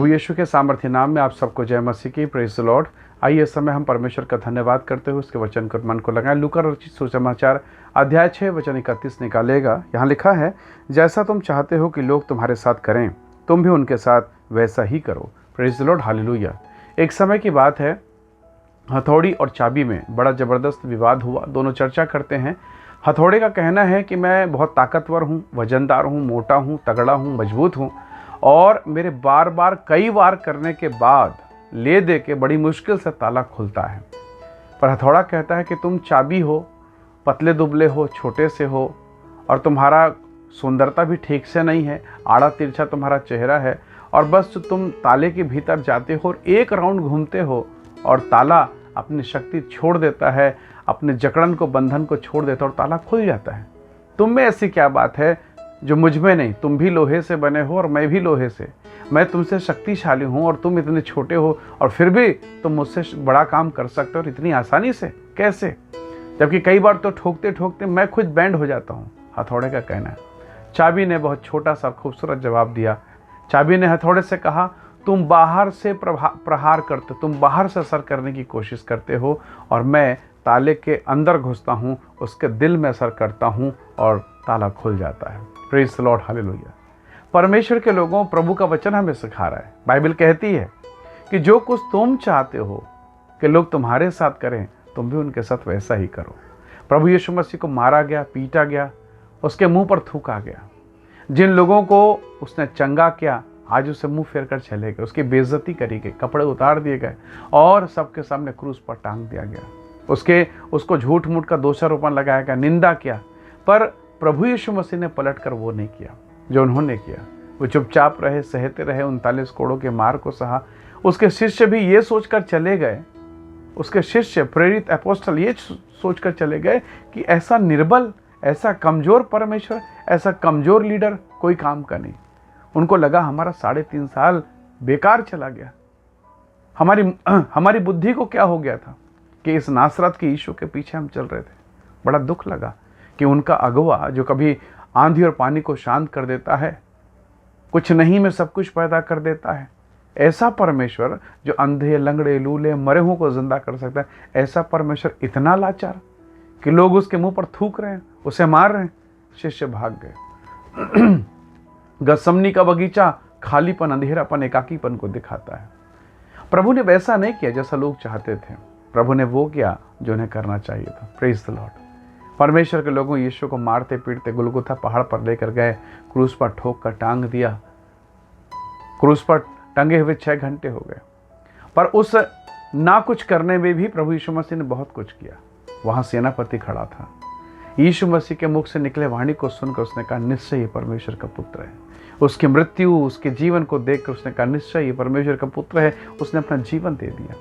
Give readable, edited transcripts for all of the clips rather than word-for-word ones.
प्रभु यीशु के सामर्थ्य नाम में आप सबको जय मसीह की। Praise the Lord. आइए इस समय हम परमेश्वर का धन्यवाद करते हुए उसके वचन को मन को लगाएं। लूका रचित सुसमाचार अध्याय 6 वचन 31 निकालेगा। यहाँ लिखा है, जैसा तुम चाहते हो कि लोग तुम्हारे साथ करें, तुम भी उनके साथ वैसा ही करो। Praise the Lord, hallelujah. एक समय की बात है, हथौड़ी और चाबी में बड़ा ज़बरदस्त विवाद हुआ। दोनों चर्चा करते हैं। हथौड़े का कहना है कि मैं बहुत ताकतवर हूँ, वजनदार हूँ, मोटा हूँ, तगड़ा हूँ, मजबूत हूँ, और मेरे बार बार कई बार करने के बाद ले दे के बड़ी मुश्किल से ताला खुलता है। पर हथौड़ा कहता है कि तुम चाबी हो, पतले दुबले हो, छोटे से हो, और तुम्हारा सुंदरता भी ठीक से नहीं है, आड़ा तिरछा तुम्हारा चेहरा है, और बस तुम ताले के भीतर जाते हो और एक राउंड घूमते हो और ताला अपनी शक्ति छोड़ देता है, अपने जकड़न को, बंधन को छोड़ देता है और ताला खुल जाता है। तुम में ऐसी क्या बात है जो मुझ में नहीं? तुम भी लोहे से बने हो और मैं भी लोहे से। मैं तुमसे शक्तिशाली हूँ और तुम इतने छोटे हो, और फिर भी तुम मुझसे बड़ा काम कर सकते हो, और इतनी आसानी से कैसे? जबकि कई बार तो ठोकते ठोकते मैं खुद बैंड हो जाता हूँ, हथौड़े का कहना है। चाबी ने बहुत छोटा सा खूबसूरत जवाब दिया। चाबी ने हथौड़े से कहा, तुम बाहर से प्रहार करते, तुम बाहर से असर करने की कोशिश करते हो, और मैं ताले के अंदर घुसता हूँ, उसके दिल में असर करता हूँ और ताला खुल जाता है। Praise the Lord, hallelujah. परमेश्वर के लोगों, प्रभु का वचन हमें सिखा रहा है। बाइबल कहती है कि जो कुछ तुम चाहते हो कि लोग तुम्हारे साथ करें, तुम भी उनके साथ वैसा ही करो। प्रभु यीशु मसीह को मारा गया, पीटा गया, उसके मुंह पर थूका गया। जिन लोगों को उसने चंगा किया, आज उसे मुंह फेर कर चले गए, उसकी बेइज्जती करी गई, कपड़े उतार दिए गए और सबके सामने क्रूस पर टांग दिया गया। उसको झूठ मूठ का दोषारोपण लगाया गया, निंदा किया। पर प्रभु यीशु मसीह ने पलटकर वो नहीं किया जो उन्होंने किया। वो चुपचाप रहे, सहते रहे, 39 कोड़ों के मार को सहा। उसके शिष्य भी ये सोचकर चले गए, उसके शिष्य प्रेरित अपोस्टल ये सोचकर चले गए कि ऐसा निर्बल, ऐसा कमजोर परमेश्वर, ऐसा कमजोर लीडर कोई काम का नहीं। उनको लगा हमारा 3.5 साल बेकार चला गया। हमारी बुद्धि को क्या हो गया था कि इस नासरत के यीशु के पीछे हम चल रहे थे। बड़ा दुख लगा कि उनका अगुवा, जो कभी आंधी और पानी को शांत कर देता है, कुछ नहीं में सब कुछ पैदा कर देता है, ऐसा परमेश्वर जो अंधे, लंगड़े, लूले, मरे हुओं को जिंदा कर सकता है, ऐसा परमेश्वर इतना लाचार कि लोग उसके मुंह पर थूक रहे हैं, उसे मार रहे हैं। शिष्य भाग गए। गसमनी का बगीचा खालीपन, अंधेरापन, एकाकीपन को दिखाता है। प्रभु ने वैसा नहीं किया जैसा लोग चाहते थे। प्रभु ने वो किया जो उन्हें करना चाहिए था। Praise the Lord. परमेश्वर के लोगों यीशु को मारते पीटते गुलगुथा पहाड़ पर लेकर गए, क्रूस पर ठोक कर टांग दिया। क्रूस पर टंगे हुए 6 घंटे हो गए, पर उस ना कुछ करने में भी प्रभु यीशु मसीह ने बहुत कुछ किया। वहां सेनापति खड़ा था। यीशु मसीह के मुख से निकले वाणी को सुनकर उसने कहा, निश्चय ये परमेश्वर का पुत्र है। उसकी मृत्यु, उसके जीवन को देखकर उसने कहा, निश्चय ये परमेश्वर का पुत्र है। उसने अपना जीवन दे दिया।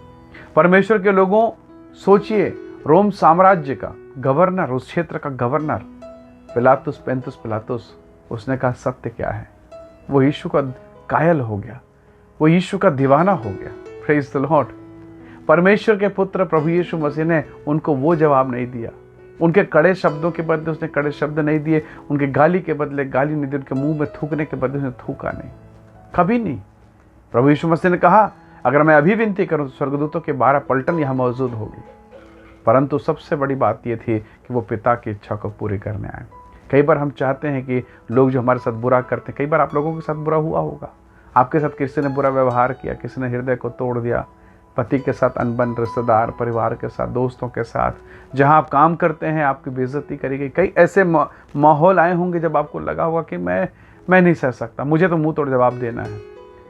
परमेश्वर के लोगों, सोचिए, रोम साम्राज्य का गवर्नर, उस क्षेत्र का गवर्नर पिलातुस, पेंतुस पिलातुस, उसने कहा सत्य क्या है। वो यीशु का कायल हो गया, वो यीशु का दीवाना हो गया। Praise the Lord. परमेश्वर के पुत्र प्रभु यीशु मसीह ने उनको वो जवाब नहीं दिया। उनके कड़े शब्दों के बदले उसने कड़े शब्द नहीं दिए, उनके गाली के बदले गाली नहीं दी, उनके मुंह में थूकने के बदले उसने थूका नहीं, कभी नहीं। प्रभु यीशु मसीह ने कहा, अगर मैं अभी विनती करूं तो स्वर्गदूतों के 12 पलटन यहां मौजूद होगी। परंतु सबसे बड़ी बात यह थी कि वो पिता की इच्छा को पूरी करने आए। कई बार हम चाहते हैं कि लोग जो हमारे साथ बुरा करते हैं, कई बार आप लोगों के साथ बुरा हुआ होगा, आपके साथ किसी ने बुरा व्यवहार किया, किसी ने हृदय को तोड़ दिया, पति के साथ अनबन, रिश्तेदार, परिवार के साथ, दोस्तों के साथ, जहां आप काम करते हैं आपकी बेइज्जती करी गई। कई ऐसे माहौल आए होंगे जब आपको लगा होगा कि मैं नहीं सह सकता, मुझे तो मुंह तोड़ जवाब देना है।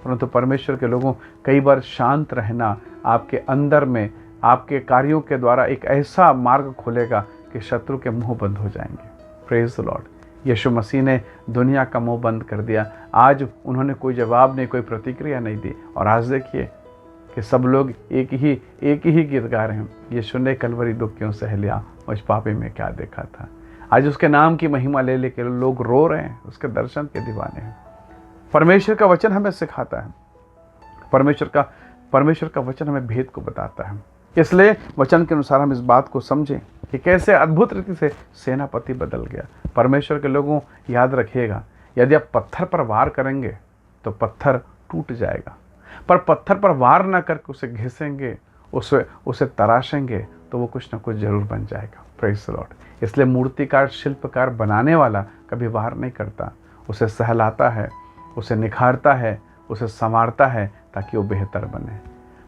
परंतु परमेश्वर के लोगों, कई बार शांत रहना आपके अंदर में, आपके कार्यों के द्वारा एक ऐसा मार्ग खोलेगा कि शत्रु के मुंह बंद हो जाएंगे। Praise the lord. Yeshu Masih ने दुनिया का मुंह बंद कर दिया। आज उन्होंने कोई जवाब नहीं, कोई प्रतिक्रिया नहीं दी, और आज देखिए कि सब लोग एक ही गीत गा रहे हैं, यीशु ने कलवरी दुख क्यों सह लिया, मुझ पापी में क्या देखा था। आज उसके नाम की महिमा ले लेके लोग रो रहे हैं, उसके दर्शन के दीवाने हैं। परमेश्वर का वचन हमें सिखाता है, परमेश्वर का वचन हमें भेद को बताता है। इसलिए वचन के अनुसार हम इस बात को समझें कि कैसे अद्भुत रीति से सेनापति बदल गया। परमेश्वर के लोगों, याद रखिएगा, यदि आप पत्थर पर वार करेंगे तो पत्थर टूट जाएगा। पर पत्थर पर वार ना करके उसे घिसेंगे, उसे उसे तराशेंगे, तो वो कुछ ना कुछ जरूर बन जाएगा। Praise the Lord. इसलिए मूर्तिकार, शिल्पकार, बनाने वाला कभी वार नहीं करता, उसे सहलाता है, उसे निखारता है, उसे संवारता है ताकि वो बेहतर बने।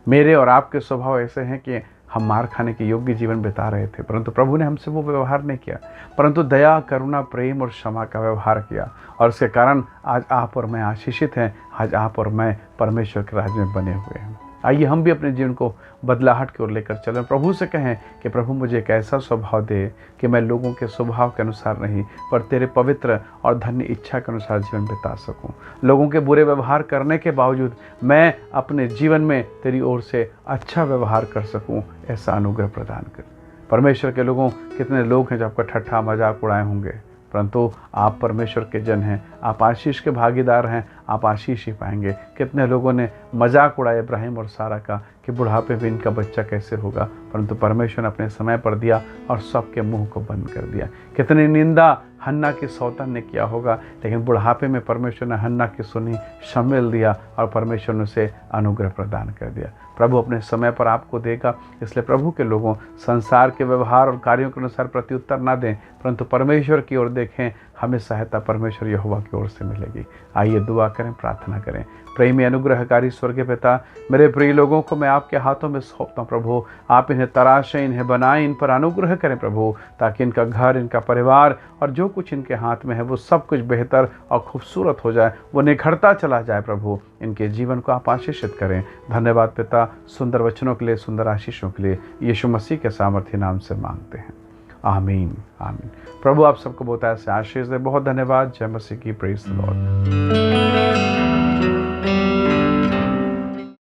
मेरे और आपके स्वभाव ऐसे हैं कि हम मार खाने के योग्य जीवन बिता रहे थे, परंतु प्रभु ने हमसे वो व्यवहार नहीं किया, परंतु दया, करुणा, प्रेम और क्षमा का व्यवहार किया, और उसके कारण आज आप और मैं आशीषित हैं। आज आप और मैं परमेश्वर के राज्य में बने हुए हैं। आइए हम भी अपने जीवन को बदलाहट की ओर लेकर चलें। प्रभु से कहें कि प्रभु मुझे एक ऐसा स्वभाव दे कि मैं लोगों के स्वभाव के अनुसार नहीं, पर तेरे पवित्र और धन्य इच्छा के अनुसार जीवन बिता सकूं। लोगों के बुरे व्यवहार करने के बावजूद मैं अपने जीवन में तेरी ओर से अच्छा व्यवहार कर सकूं, ऐसा अनुग्रह प्रदान कर। परमेश्वर के लोगों, कितने लोग हैं जो आपका ठट्ठा मजाक उड़ाए होंगे, परंतु आप परमेश्वर के जन हैं, आप आशीष के भागीदार हैं, आप आशीष ही पाएंगे। कितने लोगों ने मजाक उड़ाया इब्राहिम और सारा का कि बुढ़ापे में इनका बच्चा कैसे होगा, परंतु परमेश्वर ने अपने समय पर दिया और सबके मुंह को बंद कर दिया। कितनी निंदा हन्ना की सौतन ने किया होगा, लेकिन बुढ़ापे में परमेश्वर ने हन्ना की सुनी, शामिल दिया और परमेश्वर ने उसे अनुग्रह प्रदान कर दिया। प्रभु अपने समय पर आपको देगा। इसलिए प्रभु के लोगों, संसार के व्यवहार और कार्यों के अनुसार प्रत्युत्तर ना दें, परंतु परमेश्वर की ओर देखें। हमें सहायता परमेश्वर यहोवा की ओर से मिलेगी। आइए दुआ करें, प्रार्थना करें। प्रेमी अनुग्रहकारी स्वर्गीय पिता, मेरे प्रिय लोगों को मैं आपके हाथों में सौंपता हूं प्रभु। आप इन्हें तराशें, इन्हें बनाएं, इन पर अनुग्रह करें प्रभु, ताकि इनका घर, इनका परिवार और जो कुछ इनके हाथ में है वो सब कुछ बेहतर और खूबसूरत हो जाए, वो निखरता चला जाए प्रभु। इनके जीवन को आप आशीषित करें। धन्यवाद पिता, सुंदर वचनों के लिए, सुंदर आशीषों के लिए यीशु मसीह के सामर्थ्य नाम से मांगते हैं। आमीन, आमीन। प्रभु आप सबको बहुत ऐसे आशीष दे। बहुत धन्यवाद। जय मसीह की। Praise the Lord.